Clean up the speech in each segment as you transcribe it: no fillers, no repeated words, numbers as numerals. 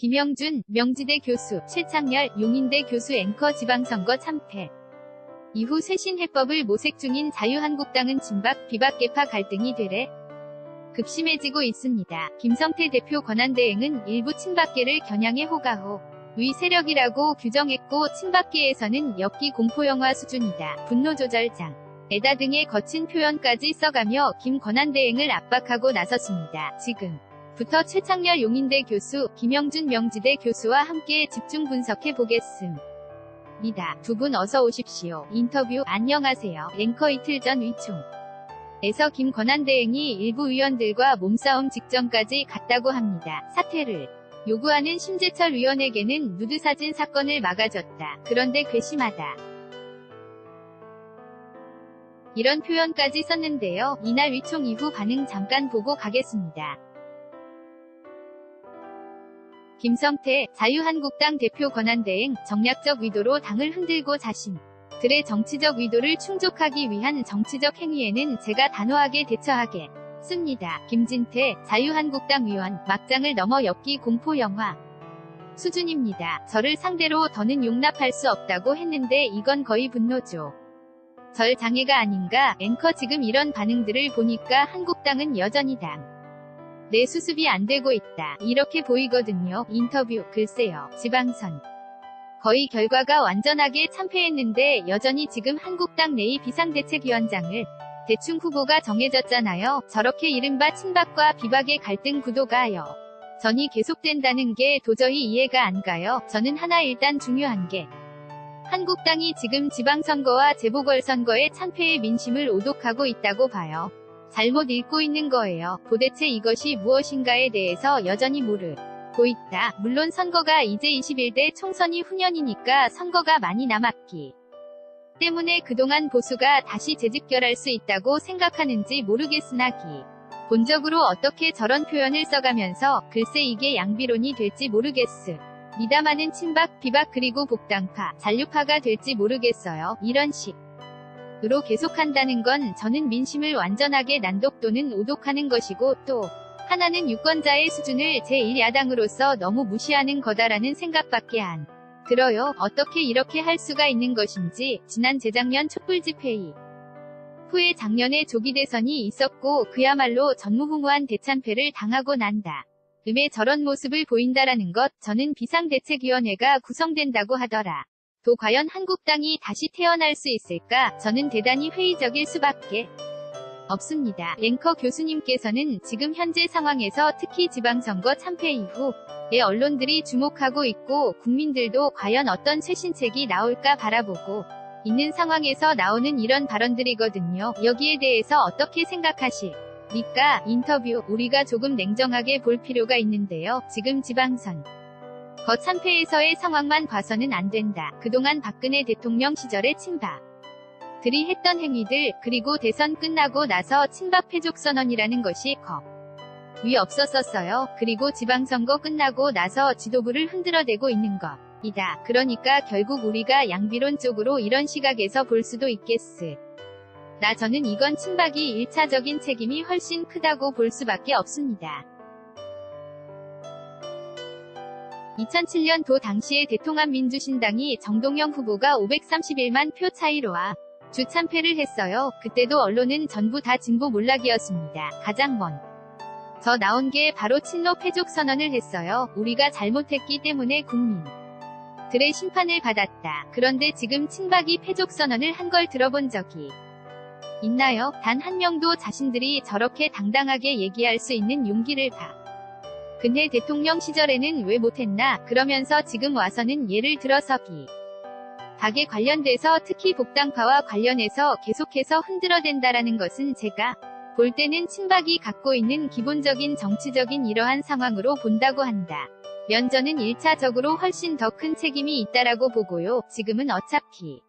김영준, 명지대 교수, 최창렬, 용인대 교수 앵커 지방선거 참패 이후 쇄신 해법을 모색 중인 자유한국당은 친박, 비박 계파 갈등이 되레 급심해지고 있습니다. 김성태 대표 권한대행은 일부 친박계를 겨냥해 호가호 위 세력이라고 규정했고 친박계에서는 엽기 공포영화 수준이다. 분노조절장 에다 등의 거친 표현까지 써가며 김 권한대행을 압박하고 나섰습니다. 지금부터 최창렬 용인대 교수, 김영준 명지대 교수와 함께 집중 분석해 보겠습니다. 두 분 어서 오십시오. 인터뷰 안녕하세요. 앵커 이틀 전 위총에서 김 권한대행이 일부 의원들과 몸싸움 직전까지 갔다고 합니다. 사퇴를 요구하는 심재철 의원에게는 누드사진 사건을 막아줬다. 그런데 괘씸하다. 이런 표현까지 썼는데요. 이날 위총 이후 반응 잠깐 보고 가겠습니다. 김성태, 자유한국당 대표 권한대행, 정략적 의도로 당을 흔들고 자신들의 정치적 의도를 충족하기 위한 정치적 행위에는 제가 단호하게 대처하겠습니다. 김진태, 자유한국당 의원, 막장을 넘어 엽기 공포영화 수준입니다. 저를 상대로 더는 용납할 수 없다고 했는데 이건 거의 분노죠. 절 장애가 아닌가. 앵커 지금 이런 반응들을 보니까 한국당은 여전히 당 내 수습이 안 되고 있다. 이렇게 보이거든요. 인터뷰 글쎄요. 지방선 거의 결과가 완전하게 참패했는데 여전히 지금 한국당 내의 비상대책위원장을 대충 후보가 정해졌잖아요. 저렇게 이른바 친박과 비박의 갈등 구도가요. 전이 계속된다는 게 도저히 이해가 안 가요. 저는 하나 일단 중요한 게 한국당이 지금 지방선거와 재보궐선거의 참패의 민심을 오독하고 있다고 봐요. 잘못 읽고 있는 거예요. 도대체 이것이 무엇인가에 대해서 여전히 모르고 있다. 물론 선거가 이제 21대 총선이 후년이니까 선거가 많이 남았기 때문에 그동안 보수가 다시 재집결할 수 있다고 생각하는지 모르겠으나 본적으로 어떻게 저런 표현을 써가면서 글쎄 이게 양비론이 될지 모르겠습니다마는 친박, 비박 그리고 복당파, 잔류파가 될지 모르겠어요. 이런 식으로 계속한다는 건 저는 민심을 완전하게 난독 또는 오독하는 것이고 또 하나는 유권자의 수준을 제1야당으로서 너무 무시하는 거다라는 생각밖에 안 들어요. 어떻게 이렇게 할 수가 있는 것인지. 지난 재작년 촛불집회 후에 작년에 조기 대선이 있었고 그야말로 전무후무한 대참패를 당하고 난다. 음에 저런 모습을 보인다라는 것. 저는 비상대책위원회가 구성된다고 하더라. 또 과연 한국당이 다시 태어날 수 있을까? 저는 대단히 회의적일 수밖에 없습니다. 앵커 교수님께서는 지금 현재 상황에서 특히 지방선거 참패 이후에 언론들이 주목하고 있고 국민들도 과연 어떤 쇄신책이 나올까 바라보고 있는 상황에서 나오는 이런 발언들이거든요. 여기에 대해서 어떻게 생각하십니까? 인터뷰 우리가 조금 냉정하게 볼 필요가 있는데요. 지금 지방선 참패에서의 상황만 봐서는 안 된다. 그동안 박근혜 대통령 시절의 친박들이 했던 행위들 그리고 대선 끝나고 나서 친박 패족선언이라는 것이 거의 없었었어요. 그리고 지방선거 끝나고 나서 지도부를 흔들어대고 있는 것이다. 그러니까 결국 우리가 양비론 쪽으로 이런 시각에서 볼 수도 있겠으나 저는 이건 친박이 1차적인 책임이 훨씬 크다고 볼 수밖에 없습니다. 2007년도 당시에 대통합민주신당이 정동영 후보가 531만 표 차이로 주 참패를 했어요. 그때도 언론은 전부 다 진보 몰락이었습니다. 가장 먼저 나온 게 바로 친노 패족 선언을 했어요. 우리가 잘못했기 때문에 국민들의 심판을 받았다. 그런데 지금 친박이 패족 선언을 한 걸 들어본 적이 있나요? 단 한 명도 자신들이 저렇게 당당하게 얘기할 수 있는 용기를 박근혜 대통령 시절에는 왜 못했나? 그러면서 지금 와서는 예를 들어서 박에 관련돼서 특히 복당파와 관련해서 계속해서 흔들어댄다라는 것은 제가 볼 때는 친박이 갖고 있는 기본적인 정치적인 이러한 상황으로 본다고 한다. 면 저는 1차적으로 훨씬 더 큰 책임이 있다라고 보고요. 지금은 어차피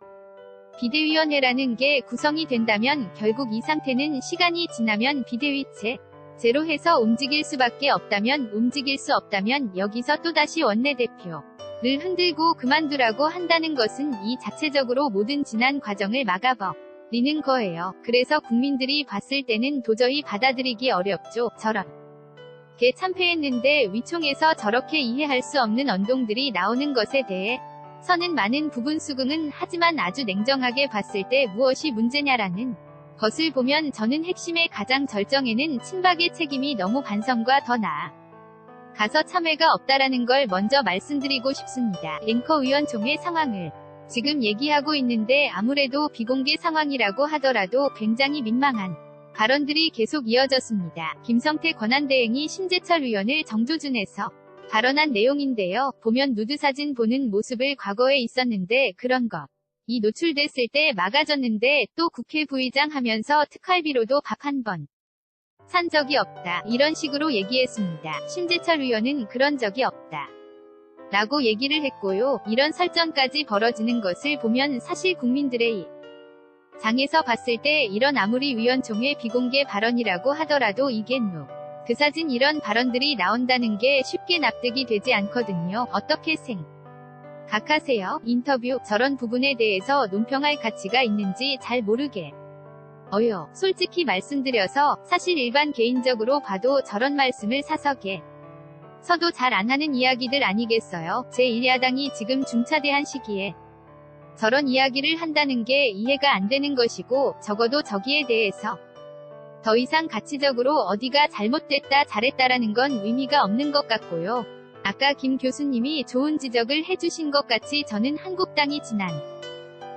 비대위원회라는 게 구성이 된다면 결국 이 상태는 시간이 지나면 비대위체 제로 해서 움직일 수밖에 없다면 움직일 수 없다면 여기서 또다시 원내대표를 흔들고 그만두라고 한다는 것은 이 자체적으로 모든 지난 과정을 막아버리는 거예요. 그래서 국민들이 봤을 때는 도저히 받아들이기 어렵죠. 저런 개 참패했는데 위총에서 저렇게 이해할 수 없는 언동들이 나오는 것에 대해 서는 많은 부분 수긍은 하지만 아주 냉정하게 봤을 때 무엇이 문제냐라는 것을 보면 저는 핵심의 가장 절정에는 친박의 책임이 너무 반성과 더 나아 가서 참회가 없다라는 걸 먼저 말씀드리고 싶습니다. 앵커 의원총회 상황을 지금 얘기하고 있는데 아무래도 비공개 상황이라고 하더라도 굉장히 민망한 발언들이 계속 이어졌습니다. 김성태 권한대행이 심재철 의원을 정조준에서 발언한 내용인데요. 보면 누드 사진 보는 모습을 과거에 있었는데 그런 이 노출됐을 때 막아졌는데 또 국회 부의장 하면서 특활비로도 밥 한 번 산 적이 없다. 이런 식으로 얘기했습니다. 심재철 의원은 그런 적이 없다. 라고 얘기를 했고요. 이런 설전까지 벌어지는 것을 보면 사실 국민들의 장에서 봤을 때 이런 아무리 위원총회 비공개 발언이라고 하더라도 이게 그 사진 이런 발언들이 나온다는 게 쉽게 납득이 되지 않거든요. 어떻게 생각하세요? 인터뷰 저런 부분에 대해서 논평할 가치가 있는지 잘 모르게 솔직히 말씀드려서 사실 일반 개인적으로 봐도 저런 말씀을 사석에 서도 잘 안 하는 이야기들 아니겠어요? 제1야당이 지금 중차대한 시기에 저런 이야기를 한다는 게 이해가 안 되는 것이고 적어도 저기에 대해서 더 이상 가치적으로 어디가 잘못됐다 잘했다라는 건 의미가 없는 것 같고요. 아까 김 교수님이 좋은 지적을 해주신 것 같이 저는 한국당이 지난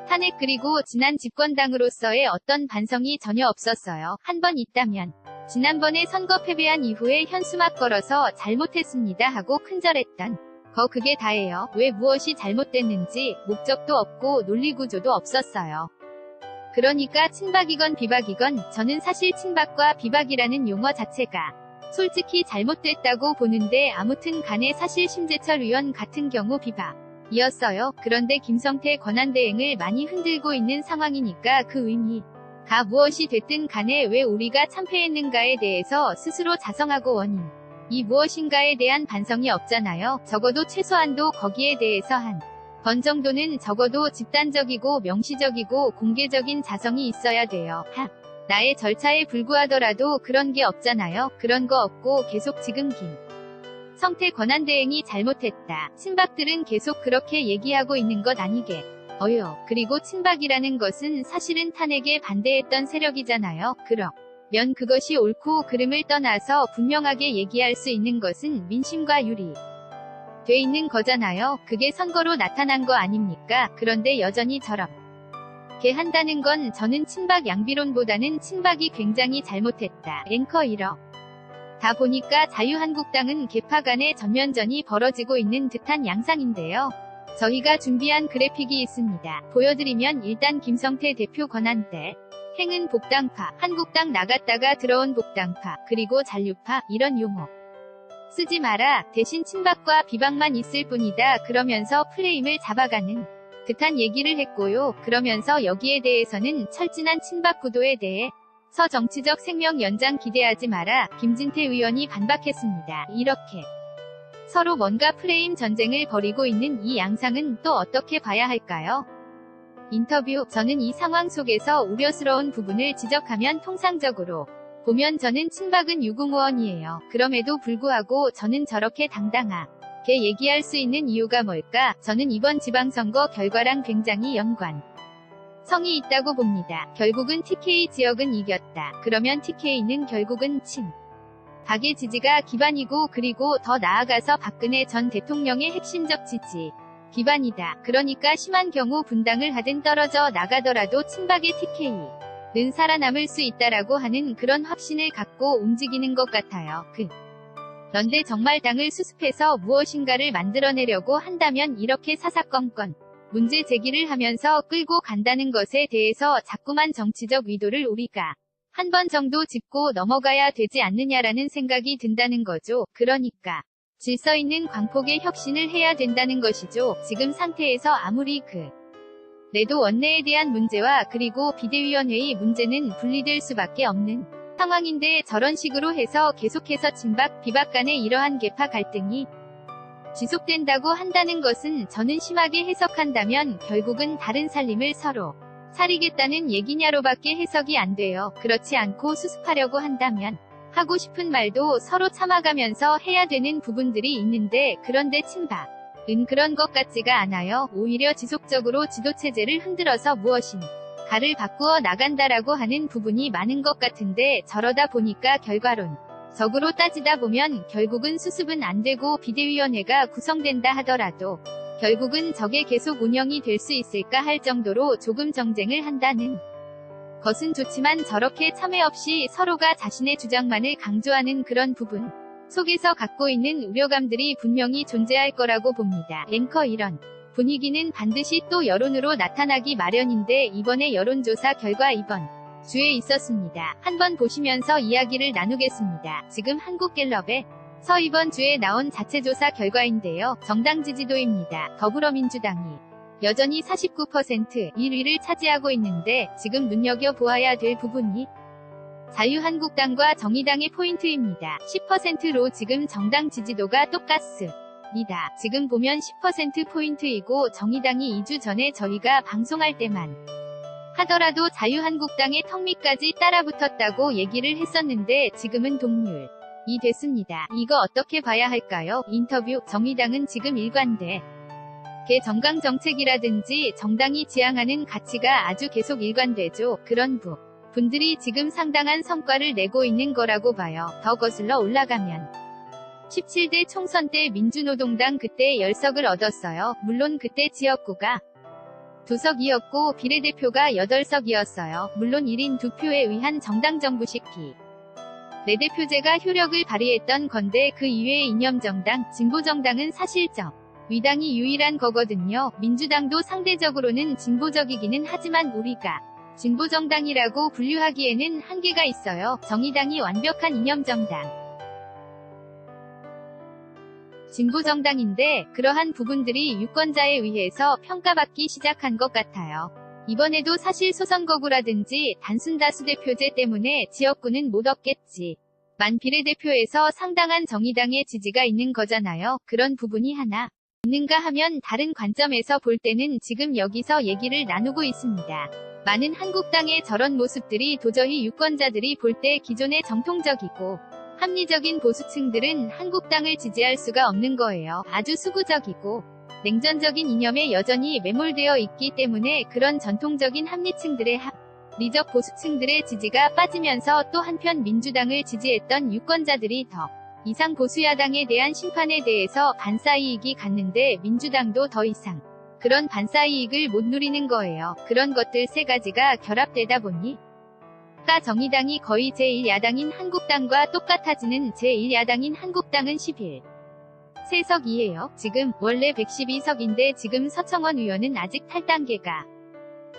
탄핵 그리고 지난 집권당으로서의 어떤 반성이 전혀 없었어요. 한 번 있다면 지난번에 선거 패배한 이후에 현수막 걸어서 잘못했습니다 하고 큰절했던 그게 다예요. 왜 무엇이 잘못됐는지 목적도 없고 논리구조도 없었어요. 그러니까 친박이건 비박이건 저는 사실 친박과 비박이라는 용어 자체가 솔직히 잘못됐다고 보는데 아무튼 간에 사실 심재철 의원 같은 경우 비박이었어요. 그런데 김성태 권한대행을 많이 흔들고 있는 상황이니까 그 의미가 무엇이 됐든 간에 왜 우리가 참패했는가에 대해서 스스로 자성하고 원인이 무엇인가에 대한 반성이 없잖아요. 적어도 최소한도 거기에 대해서 한 번 정도는 적어도 집단적이고 명시적이고 공개적인 자성이 있어야 돼요. 나의 절차에 불구하더라도 그런 게 없잖아요. 그런 거 없고 계속 지금 김성태 권한대행이 잘못했다. 친박들은 계속 그렇게 얘기하고 있는 것 아니게요. 그리고 친박이라는 것은 사실은 탄핵에 반대했던 세력이잖아요. 그러면 그것이 옳고 그름을 떠나서 분명하게 얘기할 수 있는 것은 민심과 돼 있는 거잖아요. 그게 선거로 나타난 거 아닙니까? 그런데 여전히 저렇게 한다는 건 저는 친박 양비론보다는 친박이 굉장히 잘못했다. 앵커 다 보니까 자유한국당은 개파 간의 전면전이 벌어지고 있는 듯한 양상인데요. 저희가 준비한 그래픽이 있습니다. 보여드리면 일단 김성태 대표 권한대 행은 복당파, 한국당 나갔다가 들어온 복당파, 그리고 잔류파 이런 용어 쓰지 마라. 대신 친박과 비박만 있을 뿐이다. 그러면서 프레임을 잡아가는 듯한 얘기를 했고요. 그러면서 여기에 대해서는 철진한 친박 구도에 대해 정치적 생명 연장 기대하지 마라. 김진태 의원이 반박했습니다. 이렇게 서로 뭔가 프레임 전쟁을 벌이고 있는 이 양상은 또 어떻게 봐야 할까요? 인터뷰 저는 이 상황 속에서 우려스러운 부분을 지적하면 통상적으로 보면 저는 친박은 유구무원이에요. 그럼에도 불구하고 저는 저렇게 당당하게 얘기할 수 있는 이유가 뭘까? 저는 이번 지방선거 결과랑 굉장히 연관성이 있다고 봅니다. 결국은 TK 지역은 이겼다. 그러면 TK는 결국은 친박의 지지가 기반이고 그리고 더 나아가서 박근혜 전 대통령의 핵심적 지지 기반이다. 그러니까 심한 경우 분당을 하든 떨어져 나가더라도 친박의 TK는 살아남을 수 있다라고 하는 그런 확신을 갖고 움직이는 것 같아요. 그런데 정말 당을 수습해서 무엇인가를 만들어내려고 한다면 이렇게 사사건건 문제 제기를 하면서 끌고 간다는 것에 대해서 자꾸만 정치적 의도를 우리가 한 번 정도 짚고 넘어가야 되지 않느냐라는 생각이 든다는 거죠. 그러니까 질서 있는 광폭의 혁신을 해야 된다는 것이죠. 지금 상태에서 아무리 내도 원내에 대한 문제와 그리고 비대위원회의 문제는 분리될 수밖에 없는 상황인데 저런 식으로 해서 계속해서 친박, 비박 간의 이러한 계파 갈등이 지속된다고 한다는 것은 저는 심하게 해석한다면 결국은 다른 살림을 서로 사리겠다는 얘기냐로밖에 해석이 안 돼요. 그렇지 않고 수습하려고 한다면 하고 싶은 말도 서로 참아가면서 해야 되는 부분들이 있는데 그런데 친박 은 그런 것 같지가 않아요. 오히려 지속적으로 지도체제를 흔들어서 무엇인가를 바꾸어 나간다라고 하는 부분이 많은 것 같은데 저러다 보니까 결과론적으로 따지다 보면 결국은 수습은 안 되고 비대위원회가 구성된다 하더라도 결국은 저게 계속 운영이 될 수 있을까 할 정도로 조금 정쟁을 한다는 것은 좋지만 저렇게 참회 없이 서로가 자신의 주장만을 강조하는 그런 부분 속에서 갖고 있는 우려감들이 분명히 존재할 거라고 봅니다. 앵커 이런 분위기는 반드시 또 여론으로 나타나기 마련인데 이번에 여론조사 결과 이번 주에 있었습니다. 한번 보시면서 이야기를 나누겠습니다. 지금 한국갤럽에서 이번 주에 나온 자체조사 결과인데요. 정당 지지도입니다. 더불어민주당이 여전히 49% 1위를 차지하고 있는데 지금 눈여겨보아야 될 부분이 자유한국당과 정의당의 포인트입니다. 10%로 지금 정당 지지도가 똑같습니다. 지금 보면 10%포인트이고 정의당이 2주 전에 저희가 방송할 때만 하더라도 자유한국당의 턱밑까지 따라붙었다고 얘기를 했었는데 지금은 동률이 됐습니다. 이거 어떻게 봐야 할까요? 인터뷰 정의당은 지금 일관돼 정강 정책이라든지 정당이 지향하는 가치가 아주 계속 일관되죠. 그런 분들이 지금 상당한 성과를 내고 있는 거라고 봐요. 더 거슬러 올라가면 17대 총선 때 민주노동당 그때 10석을 얻었어요. 물론 그때 지역구가 2석이었고 비례대표가 8석이었어요. 물론 1인 2표에 의한 정당정부식 비례대표제가 효력을 발휘했던 건데 그 이외의 이념정당, 진보정당은 사실적 위당이 유일한 거거든요. 민주당도 상대적으로는 진보적이기는 하지만 우리가 진보정당이라고 분류하기에는 한계가 있어요. 정의당이 완벽한 이념정당 진보정당인데 그러한 부분들이 유권자에 의해서 평가받기 시작한 것 같아요. 이번에도 사실 소선거구라든지 단순 다수대표제 때문에 지역구는 못 얻겠지만 비례대표에서 상당한 정의당의 지지가 있는 거잖아요. 그런 부분이 하나 있는가 하면 다른 관점에서 볼 때는 지금 여기서 얘기를 나누고 있습니다. 많은 한국당의 저런 모습들이 도저히 유권자들이 볼 때 기존의 정통적이고 합리적인 보수층들은 한국당을 지지할 수가 없는 거예요. 아주 수구적이고 냉전적인 이념에 여전히 매몰되어 있기 때문에 그런 전통적인 합리층들의 합리적 보수층들의 지지가 빠지면서 또 한편 민주당을 지지했던 유권자들이 더 이상 보수야당에 대한 심판에 대해서 반사이익이 갔는데 민주당도 더 이상 그런 반사이익을 못 누리는 거예요. 그런 것들 세 가지가 결합되다 보니 정의당이 거의 제1야당인 한국당과 똑같아지는 제1야당인 한국당은 11세석이에요. 지금 원래 112석인데 지금 서청원 의원은 아직 탈당계가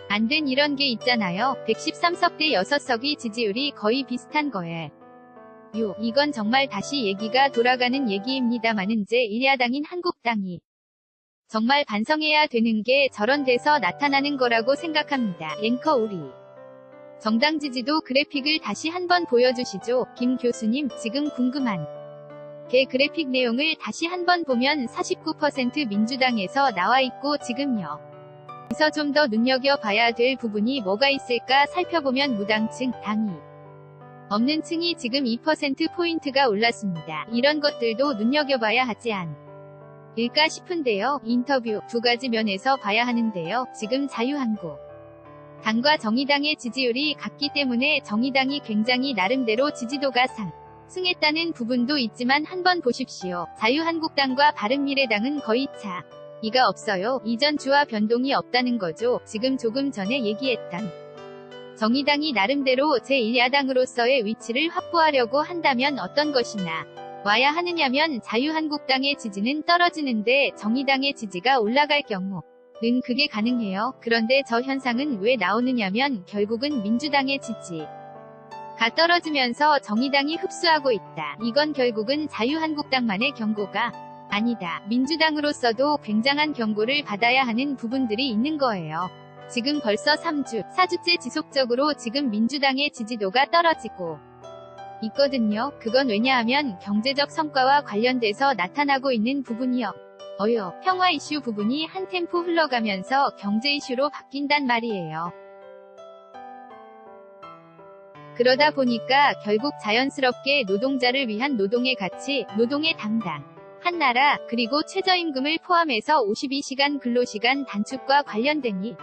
안 된 이런 게 있잖아요. 113석 대 6석이 지지율이 거의 비슷한 거예요. 이건 정말 다시 얘기가 돌아가는 얘기입니다마는 제1야당인 한국당이 정말 반성해야 되는 게 저런 데서 나타나는 거라고 생각합니다. 앵커 우리 정당 지지도 그래픽을 다시 한번 보여주시죠. 김 교수님 지금 궁금한 게 그래픽 내용을 다시 한번 보면 49% 민주당에서 나와 있고 지금요. 여기서 좀 더 눈여겨봐야 될 부분이 뭐가 있을까 살펴보면 무당층, 당이 없는 층이 지금 2%포인트가 올랐습니다. 이런 것들도 눈여겨봐야 하지 않을까 싶은데요. 인터뷰 두 가지 면에서 봐야 하는데요. 지금 자유한국 당과 정의당의 지지율이 같기 때문에 정의당이 굉장히 나름대로 지지도가 상승했다는 부분도 있지만 한번 보십시오. 자유한국당과 바른미래당은 거의 차이가 없어요. 이전 주와 변동이 없다는 거죠. 지금 조금 전에 얘기했던 정의당이 나름대로 제1야당으로서의 위치를 확보하려고 한다면 어떤 것이나 와야 하느냐면 자유한국당의 지지는 떨어지는데 정의당의 지지가 올라갈 경우는 그게 가능해요. 그런데 저 현상은 왜 나오느냐면 결국은 민주당의 지지가 떨어지면서 정의당이 흡수하고 있다. 이건 결국은 자유한국당만의 경고가 아니다. 민주당으로서도 굉장한 경고를 받아야 하는 부분들이 있는 거예요. 지금 벌써 3주, 4주째 지속적으로 지금 민주당의 지지도가 떨어지고 있거든요. 그건 왜냐하면 경제적 성과와 관련돼서 나타나고 있는 부분이요. 평화 이슈 부분이 한 템포 흘러가면서 경제 이슈로 바뀐단 말이에요. 그러다 보니까 결국 자연스럽게 노동자를 위한 노동의 가치, 노동의 당당, 한 나라, 그리고 최저임금을 포함해서 52시간 근로시간 단축과 관련된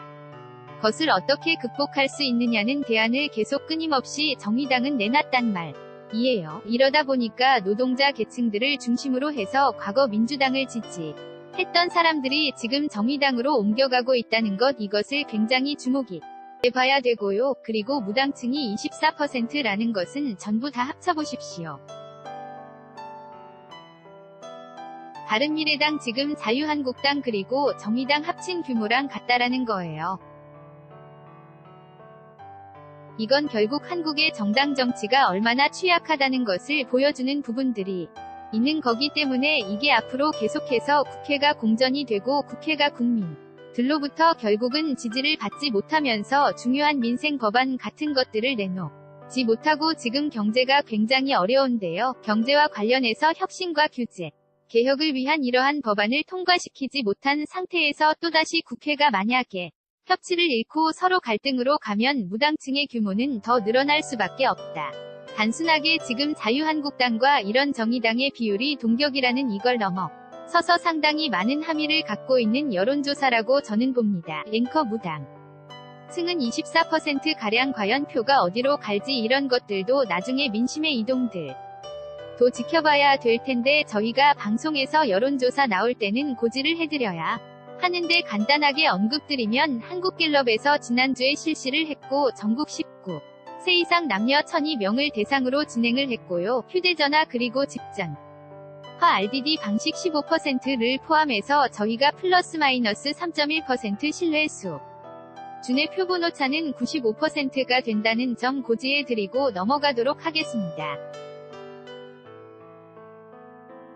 것을 어떻게 극복할 수 있느냐는 대안을 계속 끊임없이 정의당은 내놨단 말이에요. 이러다 보니까 노동자 계층들을 중심으로 해서 과거 민주당을 지지했던 사람들이 지금 정의당으로 옮겨가고 있다는 것, 이것을 굉장히 주목이 봐야 되고요. 그리고 무당층이 24%라는 것은 전부 다 합쳐보십시오. 바른미래당, 지금 자유한국당 그리고 정의당 합친 규모랑 같다라는 거예요. 이건 결국 한국의 정당 정치가 얼마나 취약하다는 것을 보여주는 부분들이 있는 거기 때문에 이게 앞으로 계속해서 국회가 공전이 되고 국회가 국민들로부터 결국은 지지를 받지 못하면서 중요한 민생 법안 같은 것들을 내놓지 못하고, 지금 경제가 굉장히 어려운데요. 경제와 관련해서 혁신과 규제, 개혁을 위한 이러한 법안을 통과시키지 못한 상태에서 또다시 국회가 만약에 협치를 잃고 서로 갈등으로 가면 무당층의 규모는 더 늘어날 수밖에 없다. 단순하게 지금 자유한국당과 이런 정의당의 비율이 동격이라는 이걸 넘어서서 상당히 많은 함의를 갖고 있는 여론조사라고 저는 봅니다. 앵커 무당 층은 24%가량, 과연 표가 어디로 갈지 이런 것들도 나중에 민심의 이동들 도 지켜봐야 될 텐데, 저희가 방송에서 여론조사 나올 때는 고지를 해드려야 하는데 간단하게 언급드리면 한국갤럽에서 지난주에 실시를 했고 전국 19세 이상 남녀 1200명을 대상으로 진행을 했고요. 휴대전화 그리고 직전화 RDD 방식 15%를 포함해서 저희가 플러스 마이너스 3.1% 신뢰수 준의 표본오차는 95%가 된다는 점 고지해드리고 넘어가도록 하겠습니다.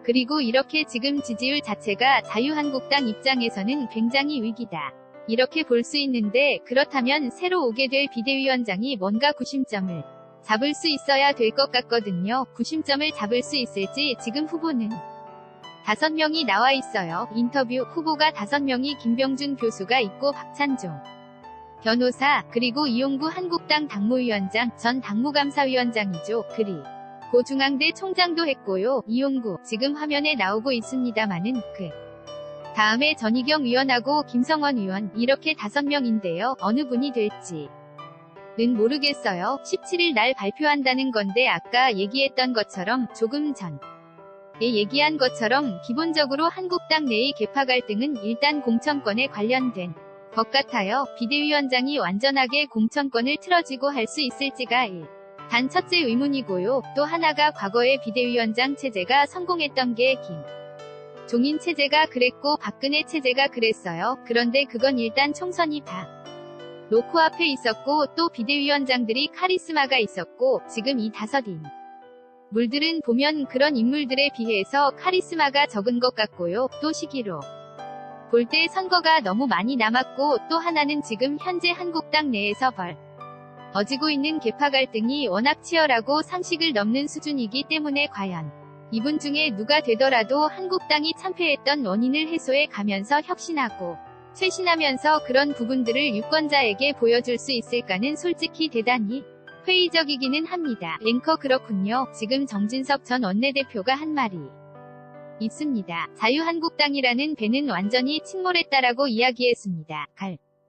그리고 이렇게 지금 지지율 자체가 자유한국당 입장에서는 굉장히 위기다, 이렇게 볼 수 있는데, 그렇다면 새로 오게 될 비대위원장이 뭔가 구심점을 잡을 수 있어야 될 것 같거든요. 구심점을 잡을 수 있을지. 지금 후보는 5명이 나와 있어요. 인터뷰 후보가 5명이 김병준 교수가 있고 박찬종 변호사, 그리고 이용구 한국당 당무위원장, 전 당무감사위원장이죠. 고 중앙대 총장도 했고요. 이용구, 지금 화면에 나오고 있습니다마는 그 다음에 전희경 위원하고 김성원 위원, 이렇게 5명인데요. 어느 분이 될지는 모르겠어요. 17일 날 발표한다는 건데, 아까 얘기했던 것처럼, 조금 전에 얘기한 것처럼 기본적으로 한국당 내의 계파 갈등은 일단 공천권에 관련된 것 같아요. 비대위원장이 완전하게 공천권을 틀어지고 할 수 있을지가 단 첫째 의문이고요. 또 하나가 과거의 비대위원장 체제가 성공했던 게 김종인 체제가 그랬고 박근혜 체제가 그랬어요. 그런데 그건 일단 총선이 다 놓고 앞에 있었고, 또 비대위원장들이 카리스마가 있었고, 지금 이 5인물들은 보면 그런 인물들에 비해서 카리스마가 적은 것 같고요. 또 시기로 볼 때 선거가 너무 많이 남았고, 또 하나는 지금 현재 한국당 내에서 벌어지고 있는 계파 갈등이 워낙 치열하고 상식을 넘는 수준이기 때문에 과연 이분 중에 누가 되더라도 한국당이 참패했던 원인을 해소해 가면서 혁신하고 쇄신하면서 그런 부분들을 유권자에게 보여줄 수 있을까는 솔직히 대단히 회의적이기는 합니다. 앵커 그렇군요. 지금 정진석 전 원내대표가 한 말이 있습니다. 자유한국당이라는 배는 완전히 침몰했다라고 이야기했습니다.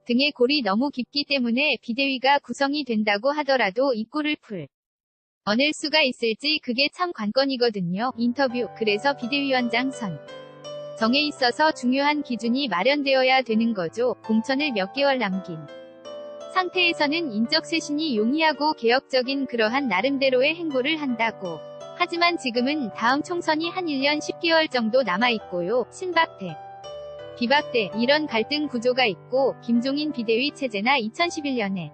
등의 골이 너무 깊기 때문에 비대위가 구성이 된다고 하더라도 이 골을 풀어낼 수가 있을지, 그게 참 관건이거든요. 인터뷰, 그래서 비대위원장 정에 있어서 중요한 기준이 마련되어야 되는 거죠. 공천을 몇 개월 남긴 상태에서는 인적 쇄신이 용이하고 개혁적인 그러한 나름대로의 행보를 한다고. 하지만 지금은 다음 총선이 한 1년 10개월 정도 남아있고요. 친박대, 비박대, 이런 갈등 구조가 있고, 김종인 비대위 체제나 2011년에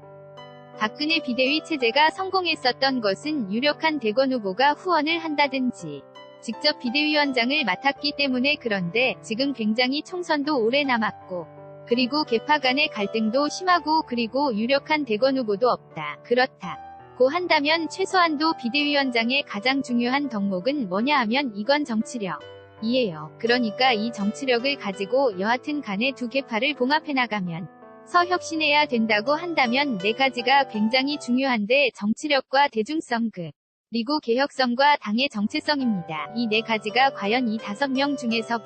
박근혜 비대위 체제가 성공했었던 것은 유력한 대권 후보가 후원을 한다든지 직접 비대위원장을 맡았기 때문에. 그런데 지금 굉장히 총선도 오래 남았고, 그리고 계파 간의 갈등도 심하고, 그리고 유력한 대권 후보도 없다. 그렇다고 한다면 최소한도 비대위원장의 가장 중요한 덕목은 뭐냐 하면 이건 정치력이에요. 그러니까 이 정치력을 가지고 여하튼 간에 두 계파를 봉합해 나가면 혁신해야 된다고 한다면 4가지가 굉장히 중요한데 정치력과 대중성 그리고 개혁성과 당의 정체성입니다. 이 4가지가 과연 이 5명 중에서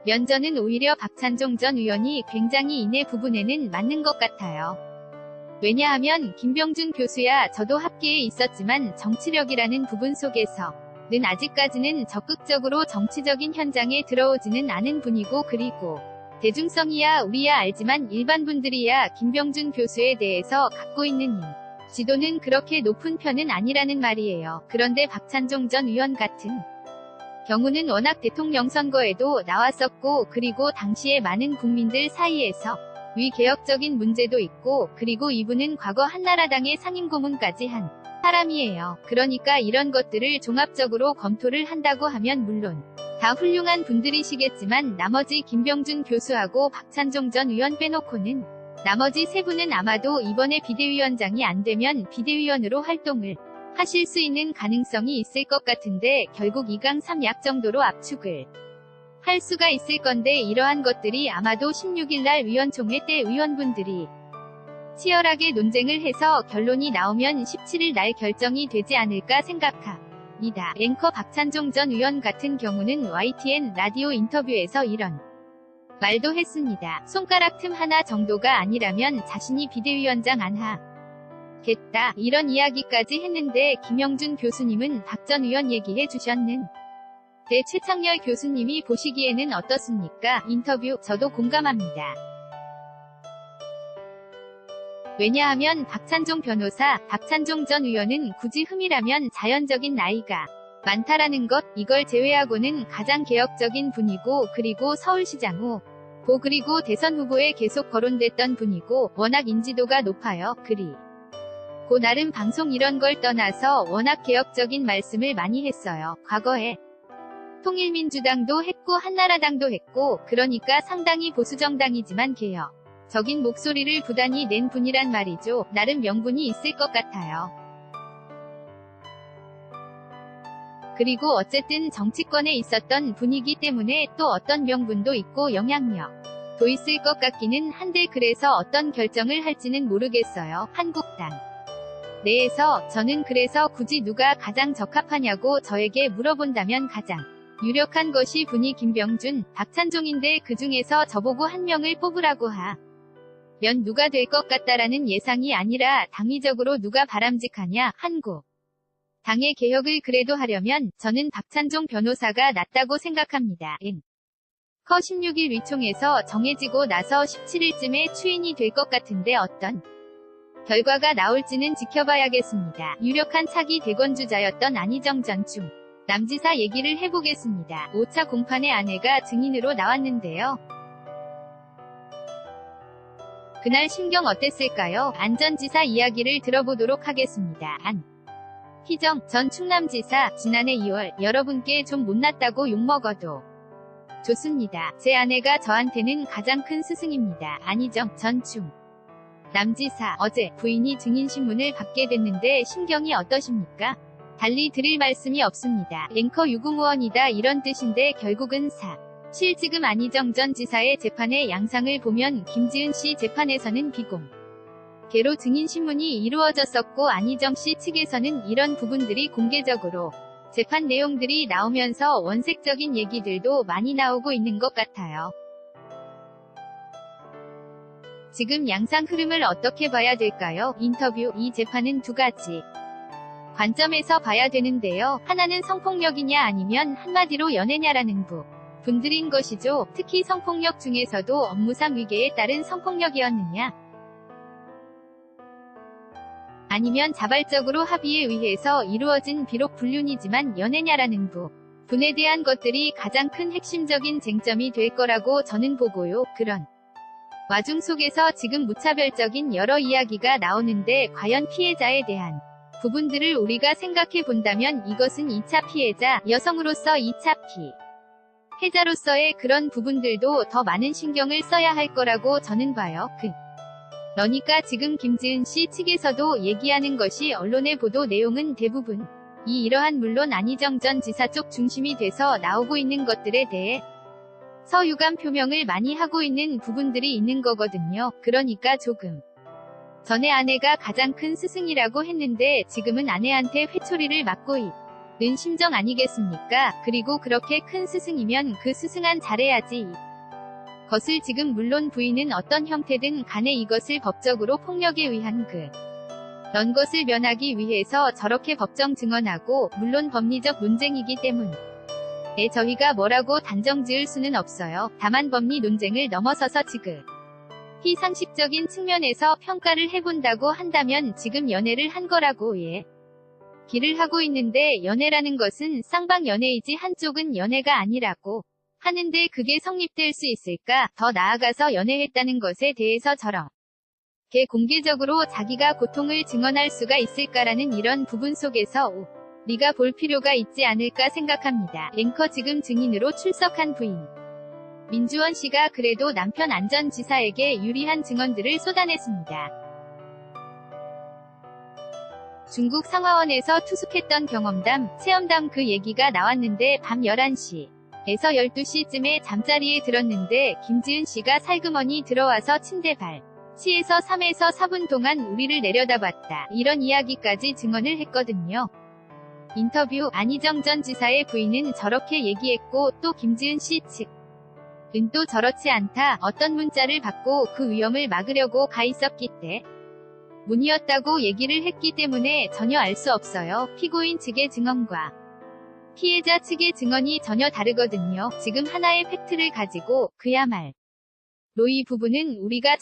면 저는 오히려 박찬종 전 의원이 굉장히 이 부분에는 맞는 것 같아요. 왜냐하면 김병준 교수야 저도 학계에 있었지만 정치력이라는 부분 속에서는 아직까지는 적극적으로 정치적인 현장에 들어오지는 않은 분이고 그리고 대중성이야 우리야 알지만 일반 분들이야 김병준 교수에 대해서 갖고 있는 지도는 그렇게 높은 편은 아니라는 말이에요. 그런데 박찬종 전 의원 같은 경우는 워낙 대통령 선거에도 나왔었고 그리고 당시에 많은 국민들 사이에서 위개혁적인 문제도 있고 그리고 이분은 과거 한나라당의 상임고문까지 한 사람이에요. 그러니까 이런 것들을 종합적으로 검토를 한다고 하면 물론 다 훌륭한 분들이시겠지만 나머지 김병준 교수하고 박찬종 전 의원 빼놓고는 나머지 3분은 아마도 이번에 비대위원장이 안 되면 비대위원으로 활동을 하실 수 있는 가능성이 있을 것 같은데 결국 2강 3약 정도로 압축을 할 수가 있을 건데 이러한 것들이 아마도 16일날 위원총회 때 의원분들이 치열하게 논쟁을 해서 결론이 나오면 17일날 결정이 되지 않을까 생각합니다. 앵커 박찬종 전 의원 같은 경우는 YTN 라디오 인터뷰에서 이런 말도 했습니다. 손가락 틈 하나 정도가 아니라면 자신이 비대위원장 안 하겠다. 이런 이야기까지 했는데 김영준 교수님은 박 전 의원 얘기해 주셨는 최창렬 교수님이 보시기에는 어떻습니까? 인터뷰 저도 공감합니다. 왜냐하면 박찬종 변호사, 박찬종 전 의원은 굳이 흠이라면 자연적인 나이가 많다라는 것, 이걸 제외하고는 가장 개혁적인 분이고 그리고 서울시장 후보 그리고 대선 후보에 계속 거론됐던 분이고 워낙 인지도가 높아요. 그리고 나름 방송 이런 걸 떠나서 워낙 개혁적인 말씀을 많이 했어요. 과거에 통일민주당도 했고 한나라당도 했고 그러니까 상당히 보수정당이지만 개혁적인 목소리를 부단히 낸 분이란 말이죠. 나름 명분이 있을 것 같아요. 그리고 어쨌든 정치권에 있었던 분이기 때문에 또 어떤 명분도 있고 영향력도 있을 것 같기는 한데 그래서 어떤 결정을 할지는 모르겠어요. 한국당 내에서 저는 그래서 굳이 누가 가장 적합하냐고 저에게 물어본다면 가장 유력한 것이 분이 김병준, 박찬종인데 그 중에서 저보고 한 명을 뽑으라고 하면 누가 될 것 같다라는 예상이 아니라 당위적으로 누가 바람직하냐 한국 당의 개혁을 그래도 하려면 저는 박찬종 변호사가 낫다고 생각합니다. 앵커 16일 위총에서 정해지고 나서 17일쯤에 추인이 될 것 같은데 어떤 결과가 나올지는 지켜봐야겠습니다. 유력한 차기 대권주자였던 안희정 전 남지사 얘기를 해보겠습니다. 5차 공판의 아내가 증인으로 나왔는데요. 그날 심경 어땠을까요? 안 전 지사 이야기를 들어보도록 하겠습니다. 안희정 전 충남지사 지난해 2월 여러분께 좀 못났다고 욕먹어도 좋습니다. 제 아내가 저한테는 가장 큰 스승입니다. 안희정 전 남지사 어제 부인이 증인신문을 받게 됐는데 심경이 어떠십니까? 달리 드릴 말씀이 없습니다. 앵커 유구무원이다 이런 뜻인데 결국은 사실 지금 안희정 전 지사의 재판의 양상을 보면 김지은 씨 재판에서는 비공개로 증인신문이 이루어졌었고 안희정 씨 측에서는 이런 부분들이 공개적으로 재판 내용들이 나오면서 원색적인 얘기들도 많이 나오고 있는 것 같아요. 지금 양상 흐름을 어떻게 봐야 될까요? 인터뷰 이 재판은 2가지 관점에서 봐야 되는데요. 하나는 성폭력이냐 아니면 한마디로 연애냐라는 분들인 것이죠. 특히 성폭력 중에서도 업무상 위계에 따른 성폭력이었느냐 아니면 자발적으로 합의에 의해서 이루어진 비록 불륜이지만 연애냐라는 분에 대한 것들이 가장 큰 핵심적인 쟁점이 될 거라고 저는 보고요. 그런 와중 속에서 지금 무차별적인 여러 이야기가 나오는데 과연 피해자에 대한 부분들을 우리가 생각해 본다면 이것은 2차 피해자, 여성으로서 2차 피해자로서의 그런 부분들도 더 많은 신경을 써야 할 거라고 저는 봐요. 그러니까 지금 김지은 씨 측에서도 얘기하는 것이 언론의 보도 내용은 대부분 이러한 물론 안희정 전 지사 쪽 중심이 돼서 나오고 있는 것들에 대해 서유감 표명을 많이 하고 있는 부분들이 있는 거거든요. 그러니까 조금 전에 아내가 가장 큰 스승이라고 했는데 지금은 아내한테 회초리를 맞고 있는 심정 아니겠습니까? 그리고 그렇게 큰 스승이면 그 스승한 잘해야지. 것을 지금 물론 부인은 어떤 형태든 간에 이것을 법적으로 폭력에 의한 그런 것을 면하기 위해서 저렇게 법정 증언하고 물론 법리적 논쟁이기 때문에 저희가 뭐라고 단정 지을 수는 없어요. 다만 법리 논쟁을 넘어서서 지극히 상식적인 측면에서 평가를 해본다고 한다면 지금 연애를 한 거라고 길을 하고 있는데 연애라는 것은 쌍방 연애이지 한쪽은 연애가 아니라고 하는데 그게 성립될 수 있을까? 더 나아가서 연애했다는 것에 대해서 저렇게 공개적으로 자기가 고통을 증언할 수가 있을까라는 이런 부분 속에서 우리가 볼 필요가 있지 않을까 생각합니다. 앵커 지금 증인으로 출석한 부인 민주원 씨가 그래도 남편 안전지사에게 유리한 증언들을 쏟아냈습니다. 중국 상하원에서 투숙했던 경험담, 체험담 그 얘기가 나왔는데 밤 11시에서 12시쯤에 잠자리에 들었는데 김지은 씨가 살그머니 들어와서 침대 발치에서 3에서 4분 동안 우리를 내려다봤다. 이런 이야기까지 증언을 했거든요. 인터뷰 안희정 전 지사의 부인은 저렇게 얘기했고 또 김지은 씨 측은 또 저렇지 않다. 어떤 문자를 받고 그 위험을 막으려고 가 있었기 때문이었다고 얘기를 했기 때문에 전혀 알 수 없어요. 피고인 측의 증언과 피해자 측의 증언이 전혀 다르거든요. 지금 하나의 팩트를 가지고 그야말로 이 부분은 우리가